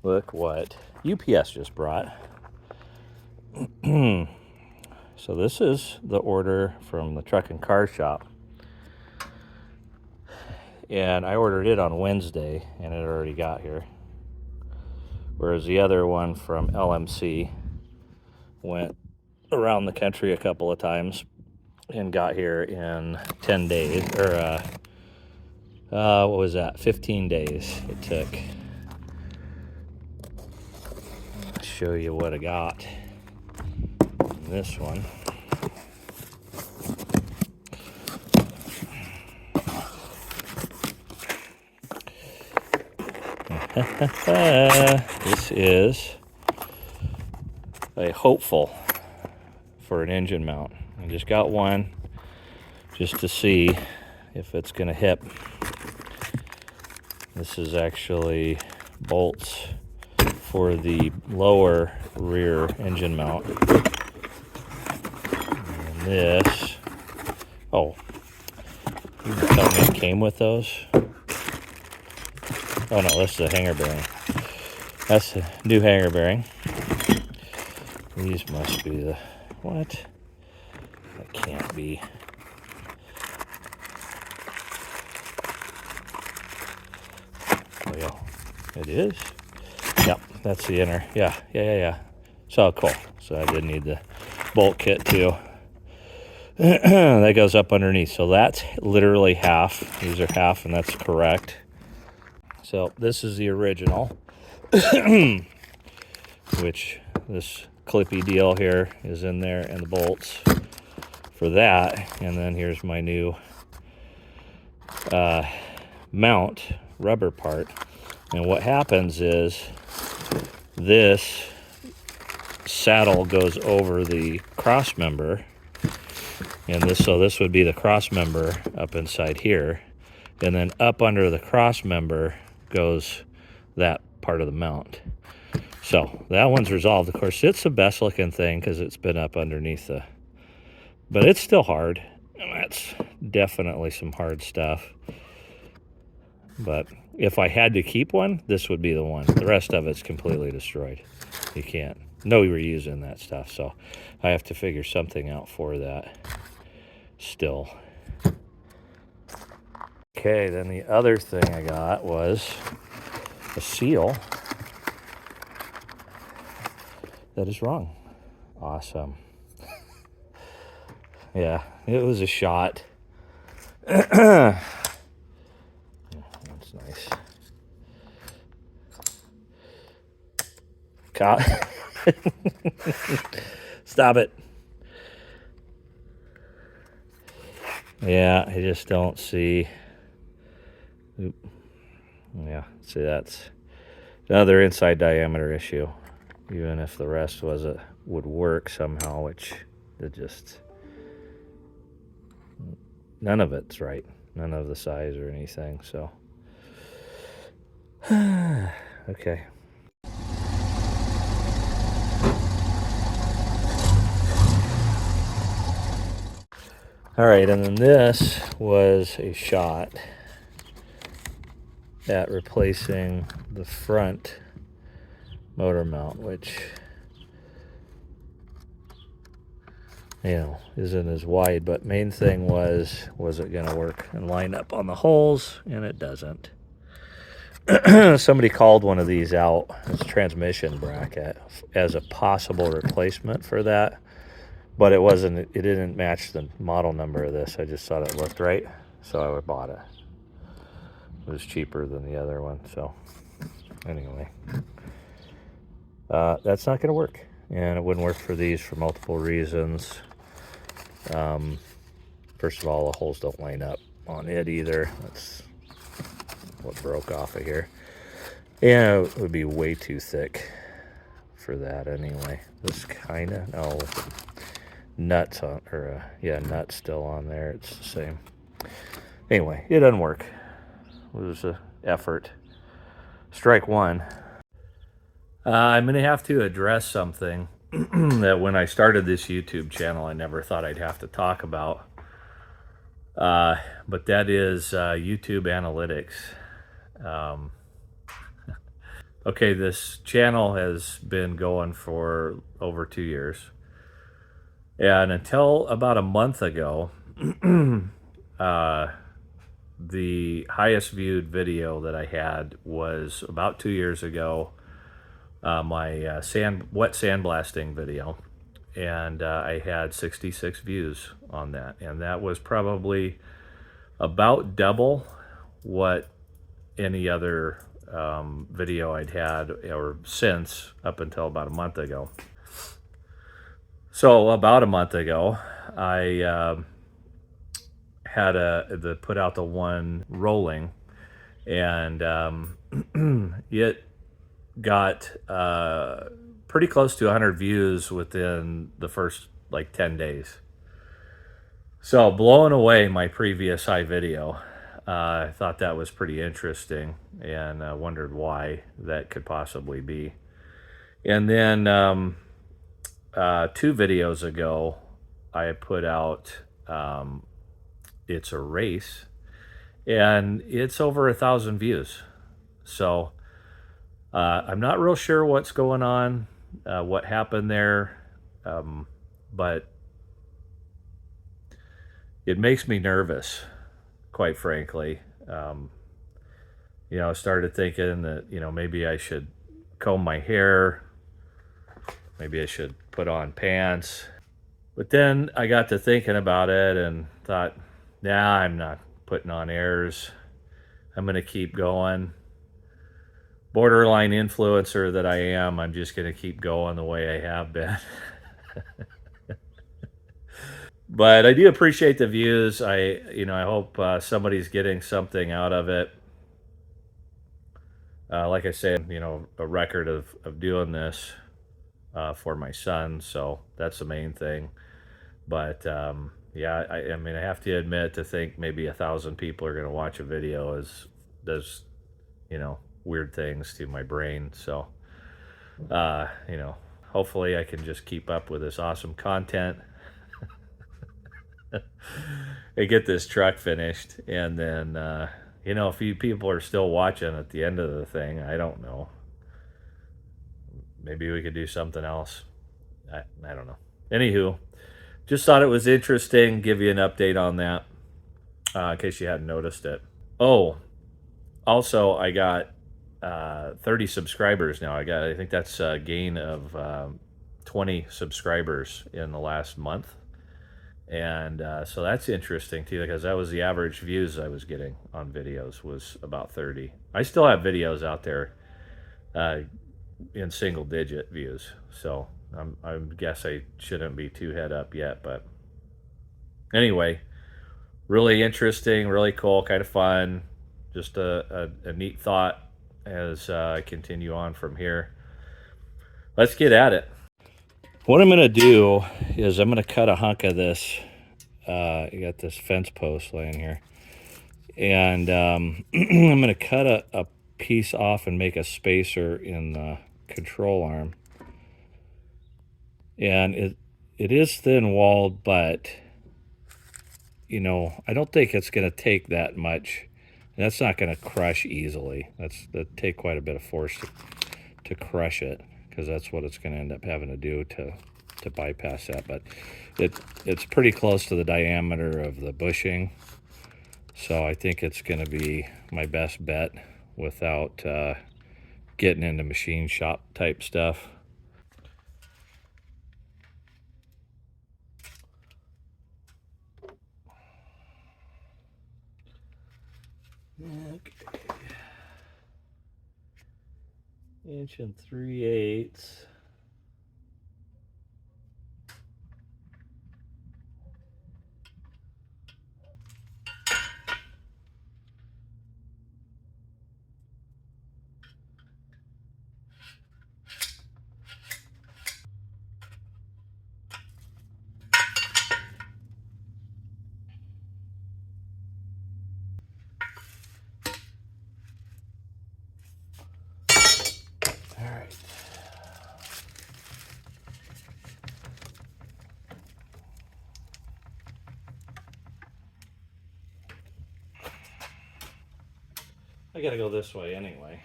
Look what UPS just brought. So this is the order from the truck and car shop. And I ordered it on Wednesday, and it already got here. Whereas the other one from LMC went around the country a couple of times and got here in 10 days, or what was that, 15 days it took. I'll show you what I got in this one. This is a hopeful for an engine mount. I just got one just to see if it's going to hit. This is actually bolts for the lower rear engine mount. And this, oh, you can tell me it came with those? Oh no, this is a hanger bearing. That's a new hanger bearing. These must be the, what? That can't be. Oh yeah, it is. Yep, that's the inner. Yeah. So cool. So I did need the bolt kit too. That goes up underneath. So that's literally half. These are half, and that's correct. So this is the original, which this clippy deal here is in there, and the bolts for that. And then here's my new mount rubber part. And what happens is this saddle goes over the cross member, and this would be the cross member up inside here, and then up under the cross member goes that part of the mount. So that one's resolved. Of course, it's the best looking thing because it's been up underneath the, but it's still hard, and that's definitely some hard stuff. But if I had to keep one, this would be the one. The rest of it's completely destroyed. You can't, no reuse in that stuff. So I have to figure something out for that still. Okay, then the other thing I got was a seal that is wrong. Awesome. Yeah, it was a shot. That's nice. Caught. Stop it. Yeah, I just don't see. Oop. Yeah, see, that's another inside diameter issue. Even if the rest would work somehow, which it just, none of it's right. None of the size or anything, so. Okay. All right, and then this was a shot at replacing the front motor mount, which, you know, isn't as wide, but main thing was it going to work and line up on the holes, and it doesn't. Somebody called one of these out as a transmission bracket as a possible replacement for that, but it didn't match the model number of this. I just thought it looked right, so I bought it. It was cheaper than the other one, so anyway, that's not going to work, and it wouldn't work for these for multiple reasons. First of all, the holes don't line up on it either. That's what broke off of here. And it would be way too thick for that anyway. This kind of, no, nuts on, or nuts still on there. It's the same. Anyway, it doesn't work. It was an effort. Strike one. I'm going to have to address something that when I started this YouTube channel, I never thought I'd have to talk about. But that is YouTube analytics. Okay, this channel has been going for over 2 years. And until about a month ago, uh, the highest viewed video that I had was about 2 years ago, my wet sandblasting video. And I had 66 views on that. And that was probably about double what any other video I'd had or since up until about a month ago. So about a month ago, I had put out the one rolling, and it got pretty close to 100 views within the first like 10 days. So blowing away my previous high video. I thought that was pretty interesting, and wondered why that could possibly be. And then 2 videos ago, I put out It's a Race, and it's over 1,000 views. So I'm not real sure what's going on, what happened there, but it makes me nervous, quite frankly. I started thinking that, maybe I should comb my hair, maybe I should put on pants. But then I got to thinking about it and thought, nah, I'm not putting on airs. I'm going to keep going. Borderline influencer that I am, I'm just going to keep going the way I have been. But I do appreciate the views. I hope somebody's getting something out of it. Like I said, a record of doing this for my son, so that's the main thing. But yeah, I mean, I have to admit, to think maybe 1,000 people are going to watch a video does weird things to my brain. So hopefully I can just keep up with this awesome content and get this truck finished, and then a few people are still watching at the end of the thing. I don't know. Maybe we could do something else. I don't know. Anywho, just thought it was interesting. Give you an update on that, in case you hadn't noticed it. Oh, also, I got 30 subscribers now. I think that's a gain of 20 subscribers in the last month. And so that's interesting too, because that was the average views I was getting on videos, was about 30. I still have videos out there in single digit views. So I guess I shouldn't be too head up yet. But anyway, really interesting, really cool, kind of fun. Just a neat thought as I continue on from here. Let's get at it. What I'm going to do is I'm going to cut a hunk of this. You got this fence post laying here. And I'm going to cut a piece off and make a spacer in the control arm. And it is thin-walled, but, I don't think it's going to take that much. That's not going to crush easily. That'd take quite a bit of force to crush it, because that's what it's going to end up having to do to bypass that. But it's pretty close to the diameter of the bushing, so I think it's going to be my best bet without getting into machine shop type stuff. Okay. 1 3/8. All right. I gotta go this way anyway.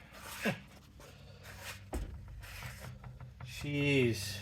Jeez.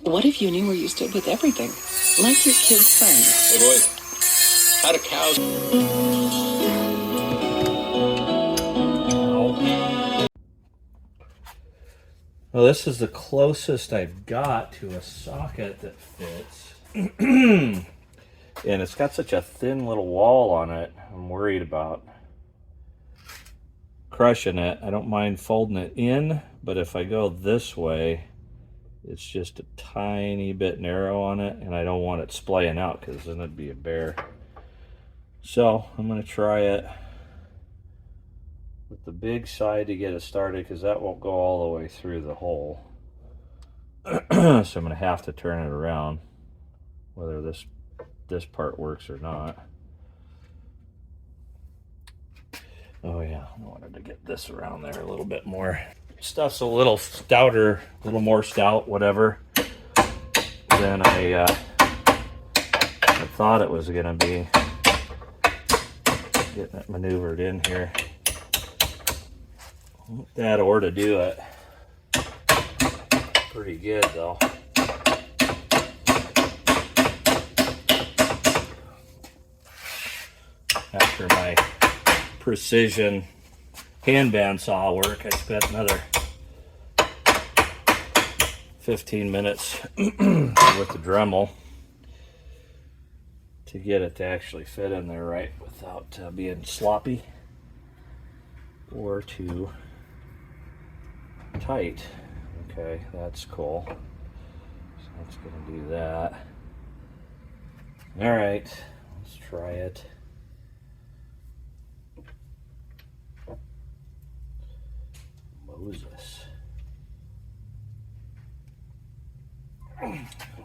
What if you knew where you stood with everything? Like your kids' friends. Hey boys, how do cows? Well, this is the closest I've got to a socket that fits. And it's got such a thin little wall on it. I'm worried about crushing it. I don't mind folding it in, but if I go this way, it's just a tiny bit narrow on it, and I don't want it splaying out because then it'd be a bear. So I'm going to try it with the big side to get it started, because that won't go all the way through the hole. So I'm going to have to turn it around, whether this part works or not. Oh yeah, I wanted to get this around there a little bit more. Stuff's a little stouter, a little more stout, whatever, than I thought it was going to be. Getting it maneuvered in here. That ought to do it. Pretty good though. After my precision hand bandsaw work, I spent another 15 minutes with the Dremel to get it to actually fit in there right without being sloppy or too tight. Okay, that's cool. So that's going to do that. All right, let's try it. Moses.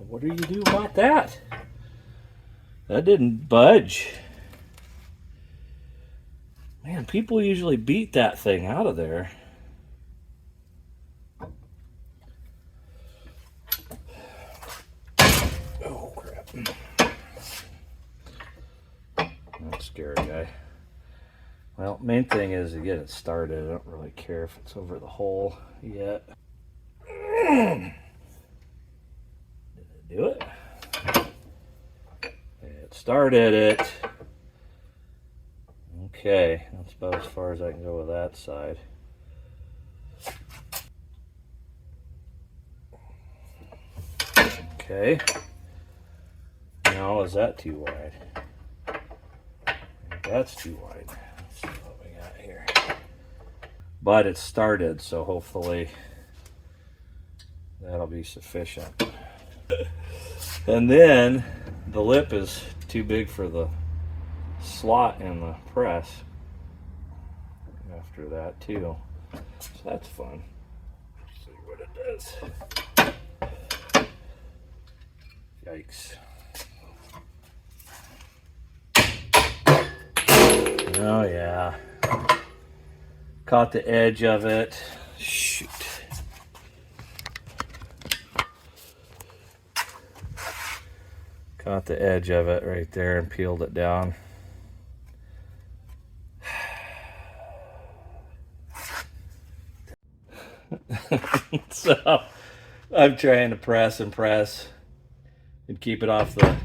What do you do about that? That didn't budge. Man, people usually beat that thing out of there. Oh, crap. That's scary, guy. Well, main thing is to get it started. I don't really care if it's over the hole yet. Did it do it? It started it. Okay, that's about as far as I can go with that side. Okay. Now, is that too wide? That's too wide. Let's see what we got here. But it started, so hopefully that'll be sufficient. And then the lip is too big for the slot in the press after that too. So that's fun. Let's see what it does. Yikes. Oh yeah. Caught the edge of it. Shoot. Caught the edge of it right there and peeled it down. So I'm trying to press and keep it off the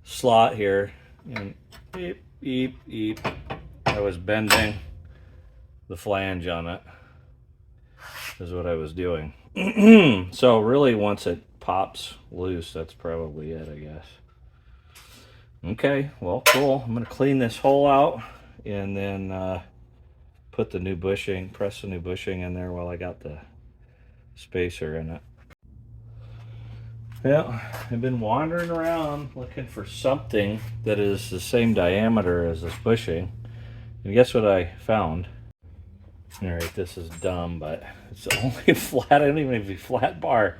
slot here. And beep, beep, beep. I was bending the flange on it, is what I was doing. So really, once it pops loose, that's probably it, I guess. Okay, well, cool. I'm going to clean this hole out and then put the new bushing, press the new bushing in there while I got the spacer in it. Well, I've been wandering around looking for something that is the same diameter as this bushing. And guess what I found? Alright, this is dumb, but it's the only flat, I don't even have a flat bar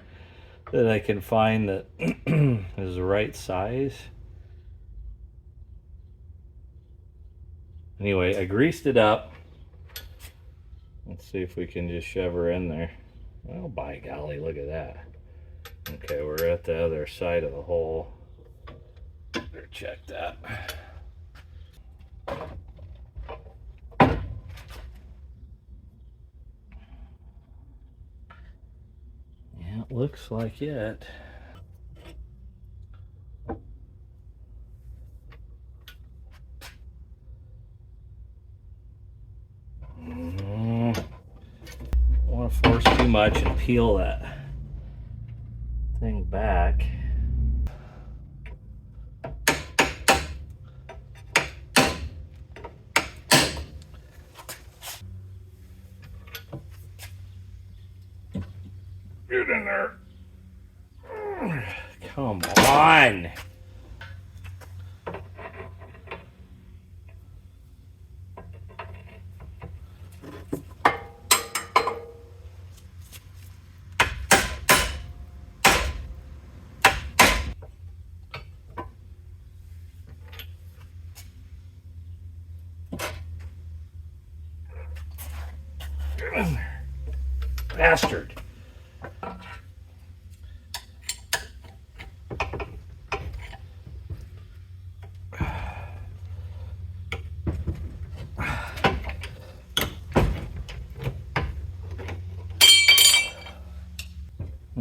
that I can find that is the right size. Anyway, I greased it up. Let's see if we can just shove her in there. Well, by golly, look at that. Okay, we're at the other side of the hole. Better check that. Yeah, it looks like it. Don't want to force too much and peel that thing back. Get in there. Come on. Get in there. Bastard.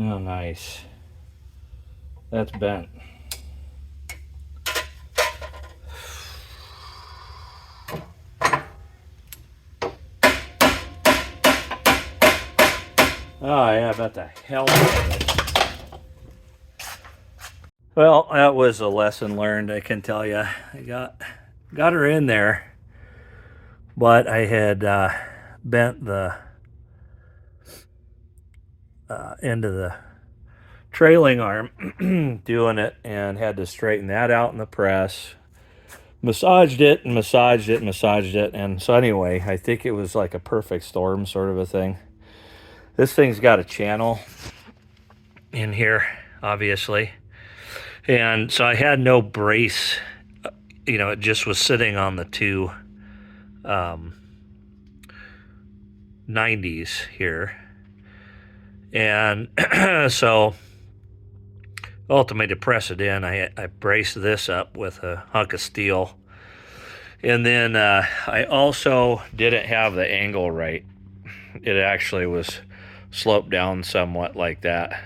Oh, nice. That's bent. Oh, yeah, about the hell of it. Well, that was a lesson learned, I can tell you. I got her in there, but I had bent the end of the trailing arm doing it and had to straighten that out in the press. Massaged it and massaged it and massaged it. And so anyway, I think it was like a perfect storm sort of a thing. This thing's got a channel in here, obviously. And so I had no brace. You know, it just was sitting on the two 90s here. And so ultimately to press it in, I braced this up with a hunk of steel. And then I also didn't have the angle right. It actually was sloped down somewhat like that.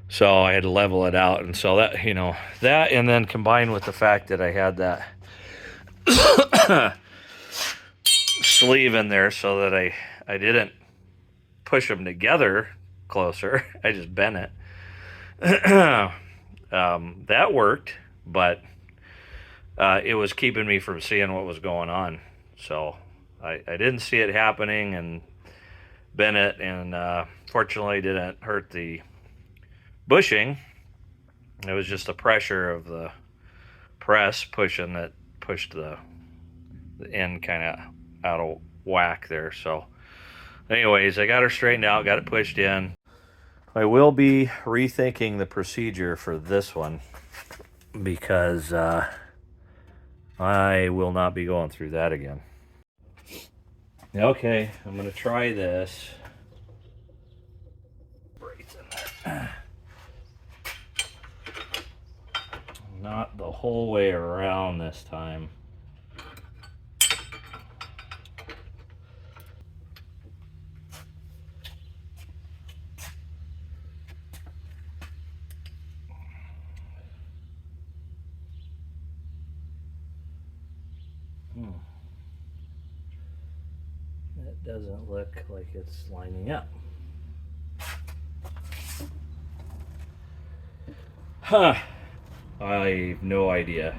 So I had to level it out. And so that, you know, that and then combined with the fact that I had that sleeve in there so that I didn't push them together closer. I just bent it. That worked, but it was keeping me from seeing what was going on. So I didn't see it happening and bent it, and fortunately didn't hurt the bushing. It was just the pressure of the press pushing that pushed the end kind of out of whack there. So anyways, I got her straightened out, got it pushed in. I will be rethinking the procedure for this one because I will not be going through that again. Okay, I'm going to try this. Not the whole way around this time. That doesn't look like it's lining up. Huh. I have no idea.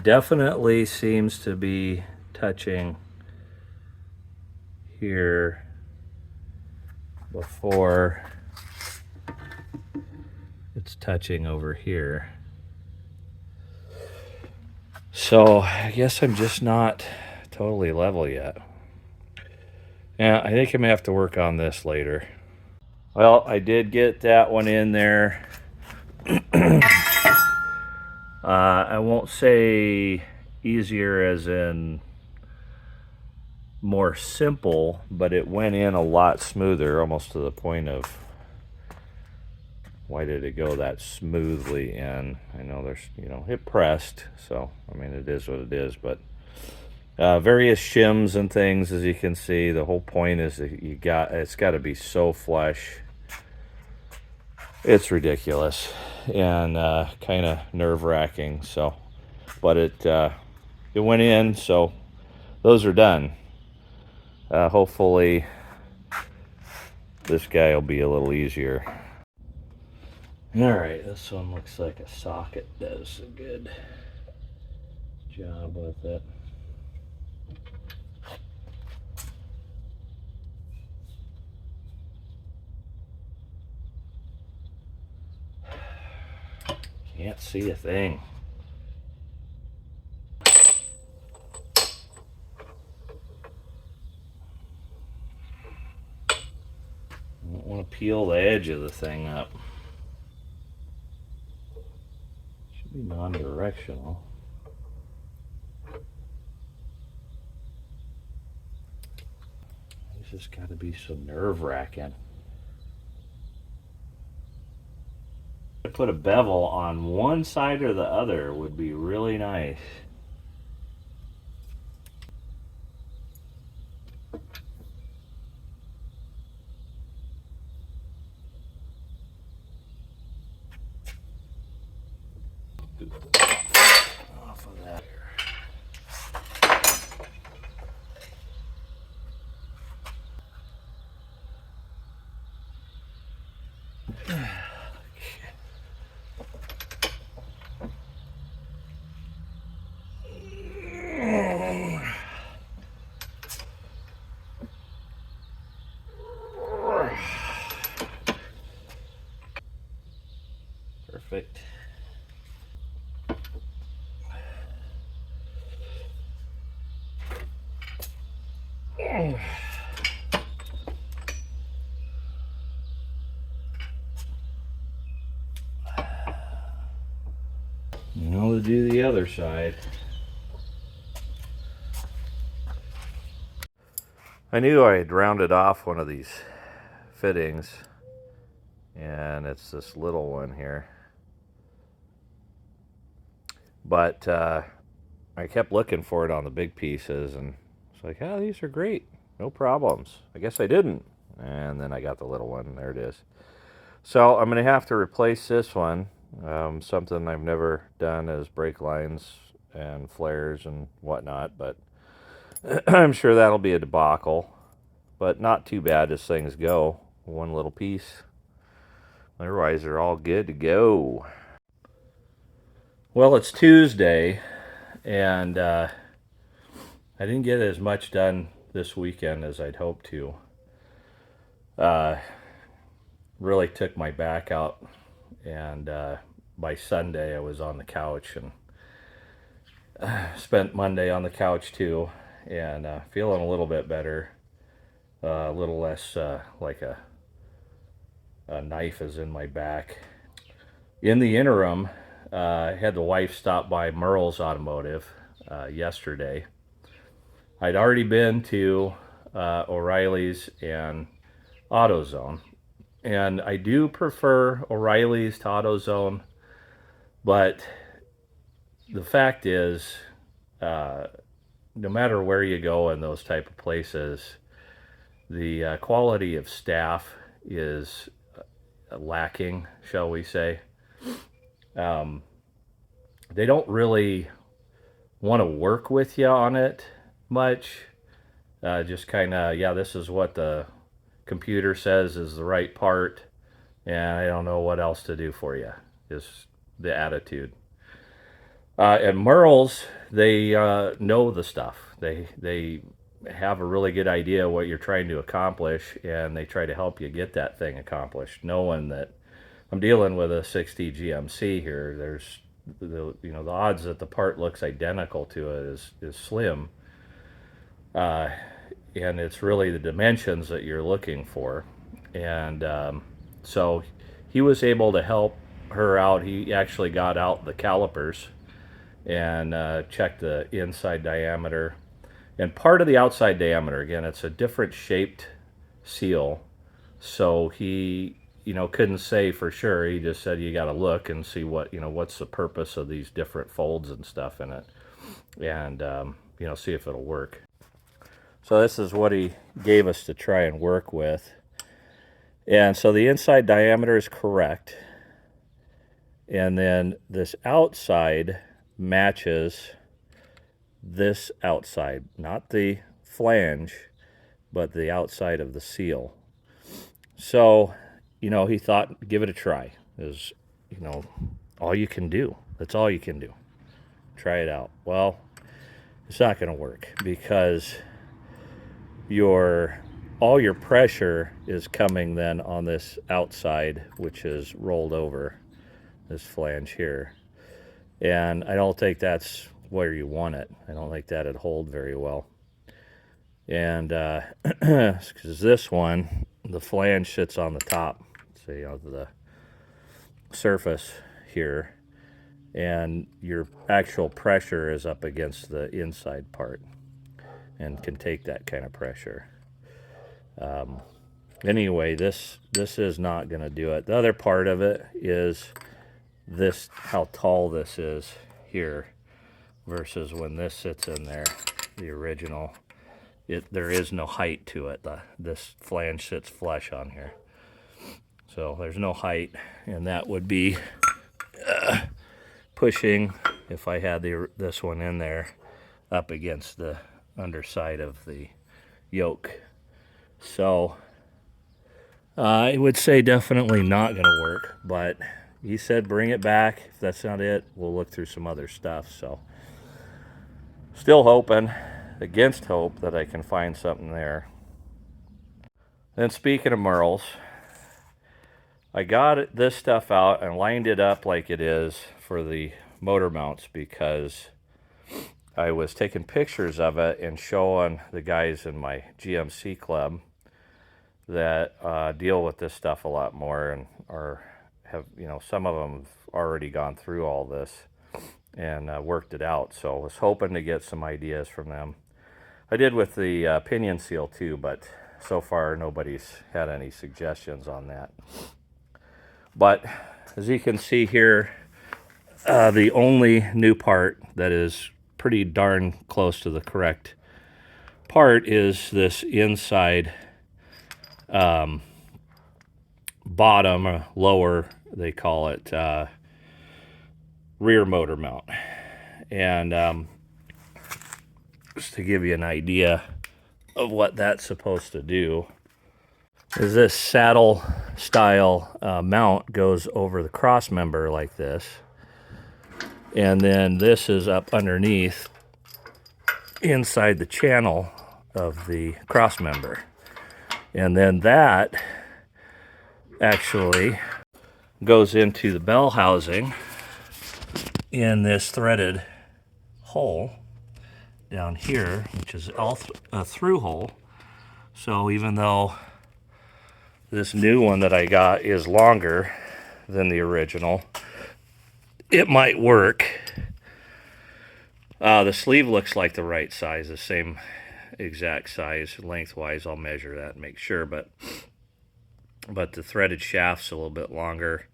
Definitely seems to be touching here before touching over here. So I guess I'm just not totally level yet. Yeah, I think I'm gonna have to work on this later. Well, I did get that one in there. I won't say easier as in more simple, but it went in a lot smoother, almost to the point of, why did it go that smoothly in? I know there's, it pressed, so I mean, it is what it is, but various shims and things, as you can see. The whole point is that it's got to be so flush. It's ridiculous and kind of nerve-wracking. So, but it went in, so those are done. Hopefully this guy will be a little easier. All right, this one looks like a socket does a good job with it. Can't see a thing. Don't want to peel the edge of the thing up. Should be non-directional. This has got to be so nerve-wracking. To put a bevel on one side or the other would be really nice. Off of that. Perfect. Now to do the other side. I knew I had rounded off one of these fittings, and it's this little one here. But I kept looking for it on the big pieces, and it's like, oh, these are great, no problems. I guess I didn't. And then I got the little one, there it is. So I'm going to have to replace this one. Something I've never done is brake lines and flares and whatnot, but I'm sure that'll be a debacle, but not too bad as things go. One little piece. Otherwise, they're all good to go. Well, it's Tuesday, and I didn't get as much done this weekend as I'd hoped to. Really took my back out, and by Sunday I was on the couch, and spent Monday on the couch too, and feeling a little bit better, a little less like a knife is in my back. In the interim, I had the wife stop by Merle's Automotive yesterday. I'd already been to O'Reilly's and AutoZone, and I do prefer O'Reilly's to AutoZone, but the fact is, no matter where you go in those type of places, the quality of staff is lacking, shall we say. They don't really want to work with you on it much. Just kind of, yeah, this is what the computer says is the right part, and I don't know what else to do for you, is the attitude. At Merle's, they know the stuff. They have a really good idea what you're trying to accomplish, and they try to help you get that thing accomplished, knowing that I'm dealing with a 60 GMC here. There's the odds that the part looks identical to it is slim, and it's really the dimensions that you're looking for. And so he was able to help her out. He actually got out the calipers and checked the inside diameter and part of the outside diameter. Again, it's a different shaped seal, so he couldn't say for sure. He just said you got to look and see what's the purpose of these different folds and stuff in it, and see if it'll work. So this is what he gave us to try and work with. And so the inside diameter is correct, and then this outside matches this outside, not the flange, but the outside of the seal. So, he thought, give it a try. Is, all you can do. That's all you can do. Try it out. Well, it's not going to work because all your pressure is coming then on this outside, which is rolled over this flange here. And I don't think that's where you want it. I don't think that'd hold very well. And because this one, the flange sits on the top, so the surface here, and your actual pressure is up against the inside part and can take that kind of pressure. Anyway, this is not going to do it. The other part of it is this, how tall this is here versus when this sits in there, the original. There is no height to it. This flange sits flush on here, so there's no height, and that would be pushing, if I had this one in there, up against the underside of the yoke. So I would say definitely not going to work, but he said bring it back. If that's not it, we'll look through some other stuff. So still hoping against hope that I can find something there. Then speaking of Merles, I got this stuff out and lined it up like it is for the motor mounts because I was taking pictures of it and showing the guys in my GMC club that deal with this stuff a lot more and have some of them have already gone through all this and worked it out. So I was hoping to get some ideas from them. I did with the pinion seal too, but so far nobody's had any suggestions on that. But as you can see here, the only new part that is pretty darn close to the correct part is this inside bottom, or lower, they call it, rear motor mount. And just to give you an idea of what that's supposed to do, is this saddle style mount goes over the cross member like this, and then this is up underneath inside the channel of the cross member, and then that actually goes into the bell housing in this threaded hole down here, which is a through hole. So even though this new one that I got is longer than the original, it might work. The sleeve looks like the right size, the same exact size lengthwise. I'll measure that and make sure, but the threaded shaft's a little bit longer.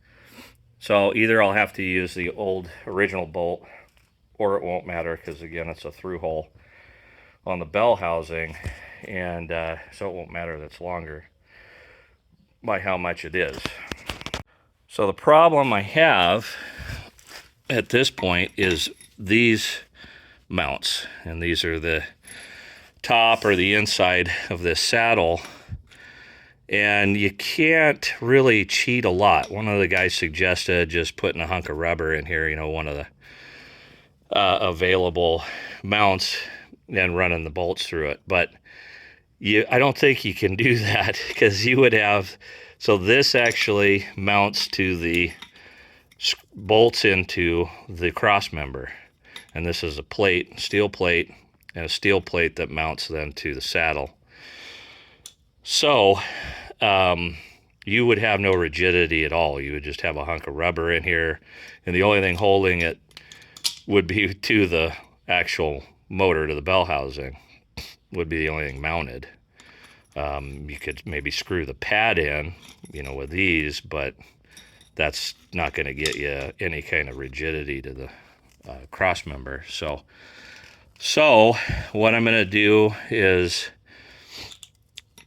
So either I'll have to use the old original bolt, or it won't matter because again it's a through hole on the bell housing, and so it won't matter that it's longer by how much it is. So the problem I have at this point is these mounts, and these are the top or the inside of this saddle, and you can't really cheat a lot. One of the guys suggested just putting a hunk of rubber in here, one of the available mounts, and running the bolts through it. But I don't think you can do that, because you would have So this actually mounts to the bolts into the cross member, and this is a plate, steel plate, and a steel plate that mounts then to the saddle. So you would have no rigidity at all. You would just have a hunk of rubber in here, and the only thing holding it would be to the actual motor, to the bell housing, would be the only thing mounted. You could maybe screw the pad in, you know, with these, but that's not going to get you any kind of rigidity to the cross member. So what I'm going to do is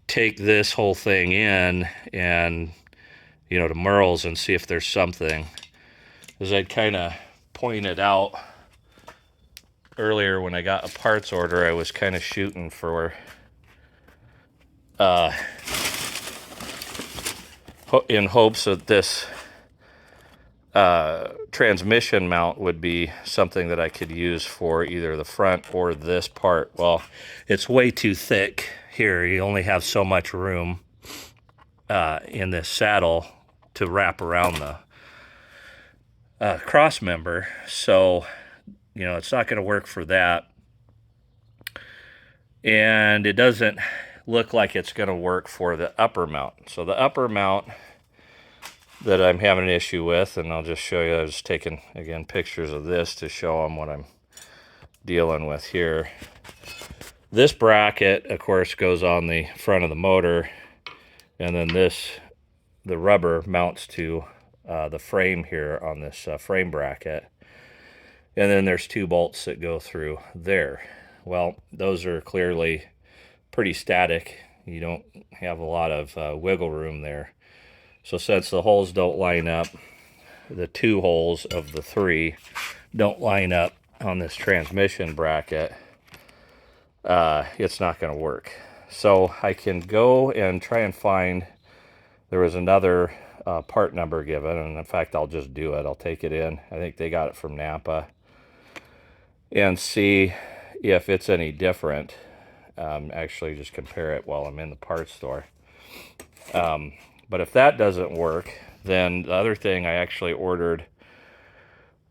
take this whole thing in and, you know, to Merle's and see if there's something. As I kind of pointed out earlier when I got a parts order, I was kind of shooting for in hopes that this transmission mount would be something that I could use for either the front or this part. Well, it's way too thick here. You only have so much room in this saddle to wrap around the cross member, so you know it's not going to work for that, and it doesn't look like it's going to work for the upper mount. So the upper mount that I'm having an issue with, and I'll just show you, I was taking again pictures of this to show them what I'm dealing with here. This bracket, of course, goes on the front of the motor, and then the rubber mounts to the frame here on this frame bracket, and then there's 2 bolts that go through there. Well, those are clearly pretty static. You don't have a lot of wiggle room there. So since the holes don't line up, the 2 holes of the 3 don't line up on this transmission bracket, it's not going to work. So I can go and try and find, there was another part number given, and in fact I'll just do it. I'll take it in. I think they got it from Napa, and see if it's any different. Actually just compare it while I'm in the parts store. But if that doesn't work, then the other thing, I actually ordered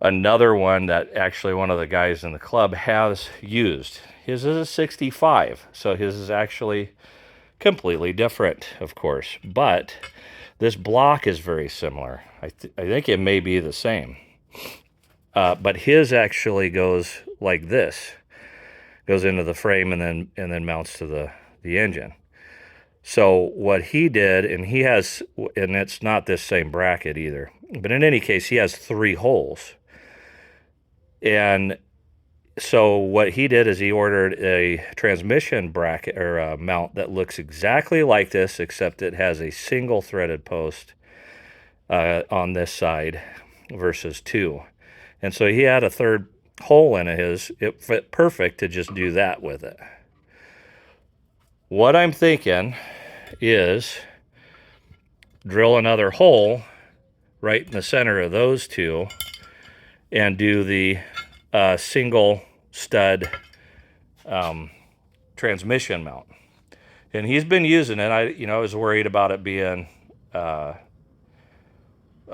another one that actually one of the guys in the club has used. His is a 65, so his is actually completely different, of course. But this block is very similar. I think it may be the same. But his actually goes like this. Goes into the frame and then mounts to the engine. So what he did, and he has, and it's not this same bracket either, but in any case, he has 3 holes. And so what he did is he ordered a transmission bracket or a mount that looks exactly like this, except it has a single threaded post on this side versus 2. And so he had a 3rd hole in his. It fit perfect to just do that with it. What I'm thinking is drill another hole right in the center of those 2 and do the single stud transmission mount. And he's been using it. I was worried about it being a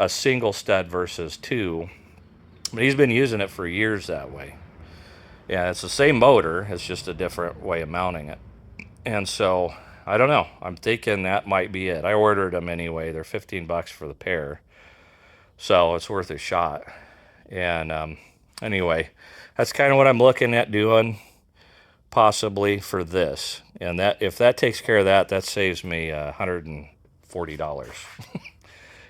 single stud versus 2, but he's been using it for years that way. Yeah, it's the same motor, it's just a different way of mounting it. And so I don't know, I'm thinking that might be it. I ordered them anyway. They're $15 for the pair, so it's worth a shot. And anyway, that's kind of what I'm looking at doing possibly for this. And that, if that takes care of that, that saves me $140.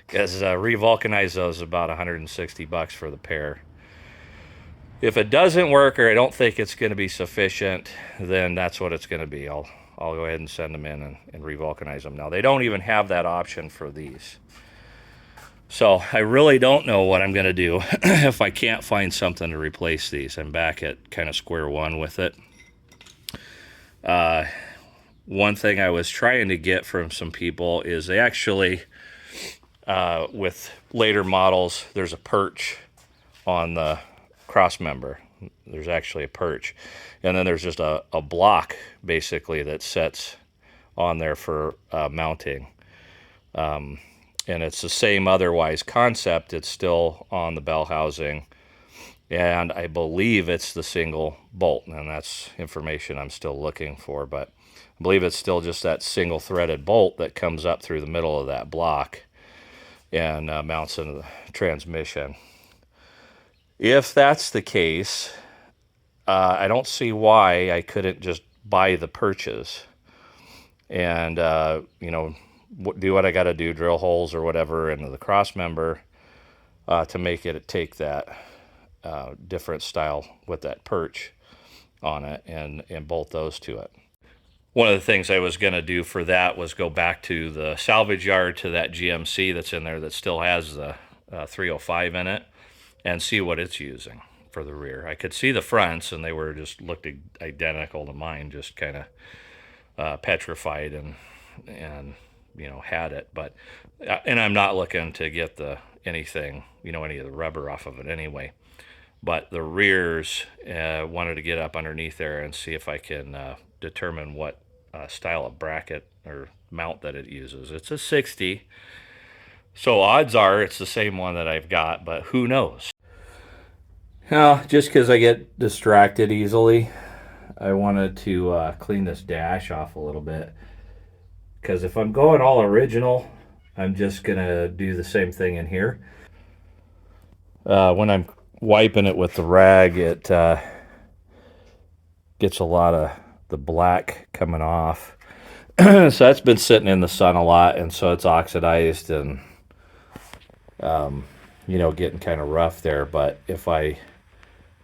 Because revulcanize those about $160 for the pair. If it doesn't work, or I don't think it's going to be sufficient, then that's what it's going to be. I'll go ahead and send them in and revulcanize them. Now, they don't even have that option for these. So I really don't know what I'm going to do if I can't find something to replace these. I'm back at kind of square one with it. One thing I was trying to get from some people is they actually, with later models, there's a perch on the cross member. There's actually a perch, and then there's just a block basically that sets on there for mounting. And it's the same otherwise concept. It's still on the bell housing, and I believe it's the single bolt, and that's information I'm still looking for, but I believe it's still just that single threaded bolt that comes up through the middle of that block and mounts into the transmission. If that's the case, I don't see why I couldn't just buy the perches and you know, do what I got to do, drill holes or whatever into the cross member to make it take that different style with that perch on it and bolt those to it. One of the things I was going to do for that was go back to the salvage yard, to that GMC that's in there that still has the 305 in it, and see what it's using for the rear. I could see the fronts, and they were just looked identical to mine, just kind of petrified and you know, had it. But and I'm not looking to get anything, you know, any of the rubber off of it anyway. But the rears, wanted to get up underneath there and see if I can determine what style of bracket or mount that it uses. It's a 60, so odds are it's the same one that I've got, but who knows? Now, just because I get distracted easily, I wanted to clean this dash off a little bit, because if I'm going all original, I'm just gonna do the same thing in here. When I'm wiping it with the rag, it gets a lot of the black coming off. So that's been sitting in the sun a lot, and so it's oxidized and you know, getting kind of rough there. But if I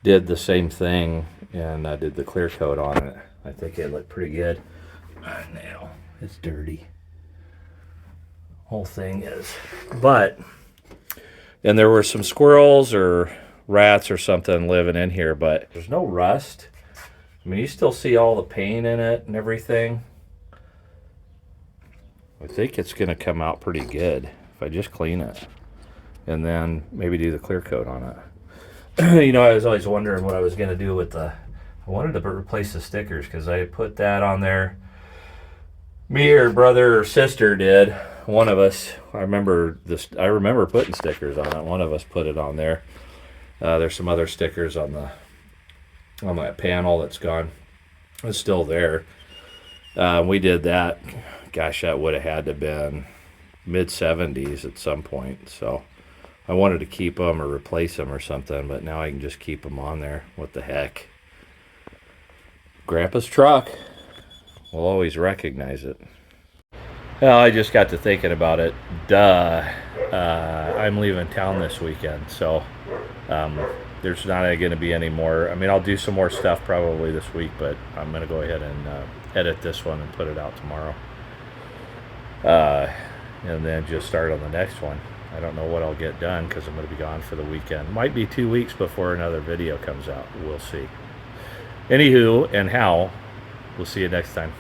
did the same thing and I did the clear coat on it, I think it looked pretty good. Now it's dirty, whole thing is. But and there were some squirrels or rats or something living in here, but there's no rust. I mean, you still see all the paint in it and everything. I think it's going to come out pretty good if I just clean it and then maybe do the clear coat on it. You know, I was always wondering what I was going to do with I wanted to replace the stickers, because I put that on there. Me or brother or sister did. One of us, I remember putting stickers on it. One of us put it on there. There's some other stickers on that panel that's gone. It's still there. We did that. Gosh, that would have had to have been mid-70s at some point. So I wanted to keep them or replace them or something, but now I can just keep them on there. What the heck? Grandpa's truck. We'll always recognize it. Well, I just got to thinking about it. Duh. I'm leaving town this weekend, so there's not going to be any more. I mean, I'll do some more stuff probably this week, but I'm going to go ahead and edit this one and put it out tomorrow. And then just start on the next one. I don't know what I'll get done because I'm going to be gone for the weekend. Might be 2 weeks before another video comes out. We'll see. Anywho and how, we'll see you next time.